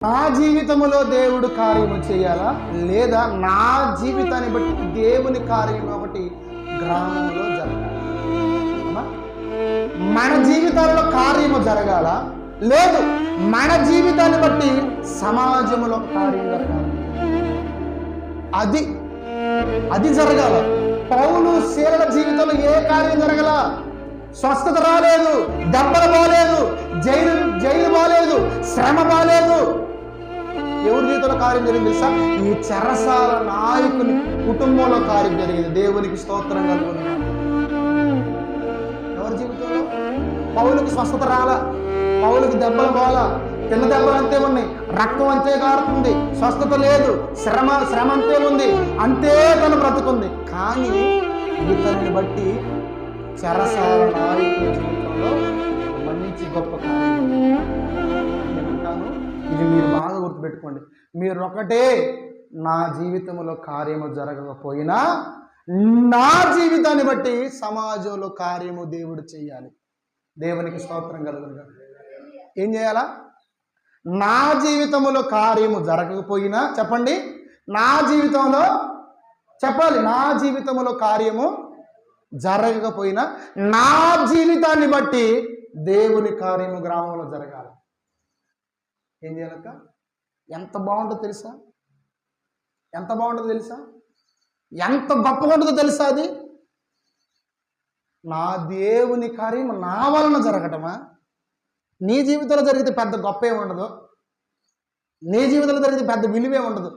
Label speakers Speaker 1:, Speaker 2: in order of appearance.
Speaker 1: నా జీవితంలో దేవుడు కార్యము చేయాలా, లేదా నా జీవితాన్ని బట్టి దేవుని కార్యం ఒకటి గ్రామంలో జరగాలి? మన జీవితాల్లో కార్యము జరగాల, లేదు మన జీవితాన్ని బట్టి సమాజంలో కార్యం జరగాలి. అది అది జరగాల. పౌలు శీలల జీవితంలో ఏ కార్యం జరగల? స్వస్థత రాలేదు, దెబ్బలు బాలేదు, జైలు బాలేదు, శ్రమ బాలేదు. ఎవరి జీవితంలో కార్యం జరిగింది తెలుసా? ఈ చెరసాల నాయకుని కుటుంబంలో కార్యం జరిగింది. దేవునికి స్తోత్రం కలుగును. ఎవరి జీవితంలో? పౌలుకి స్వస్థత రాలా, పౌలుకి దెబ్బలు బాలా, తిన్న దెబ్బలు అంతే ఉన్నాయి, రక్తం అంతే కారుతుంది, స్వస్థత లేదు, శ్రమ అంతే ఉంది, అంతే తను బ్రతుకుంది. కానీ ఇతన్ని బట్టి చెరసాల నాయకుని జీవితంలో మంచి గొప్ప కార్యం. నేనంటాను, ఇది మీరు బాగా గుర్తుపెట్టుకోండి. మీరు ఒకటే, నా జీవితంలో కార్యము జరగకపోయినా నా జీవితాన్ని బట్టి సమాజంలో కార్యము దేవుడు చేయాలి. దేవునికి స్తోత్రం కలుగును. ఏం చేయాలా? నా జీవితంలో కార్యము జరగకపోయినా, చెప్పండి, నా జీవితంలో చెప్పాలి, నా జీవితంలో కార్యము జరగకపోయినా నా జీవితాన్ని బట్టి దేవుని కార్యము గ్రామంలో జరగాలి. ఏం చేయాలక్క? ఎంత బాగుంటుందో తెలుసా? ఎంత బాగుంటుందో తెలుసా? ఎంత గొప్పగా ఉంటుందో తెలుసా? అది నా దేవుని కార్యం నా వలన జరగటమా? నీ జీవితంలో జరిగితే పెద్ద గొప్ప ఏమి ఉండదు, నీ జీవితంలో జరిగితే పెద్ద విలువే ఉండదు.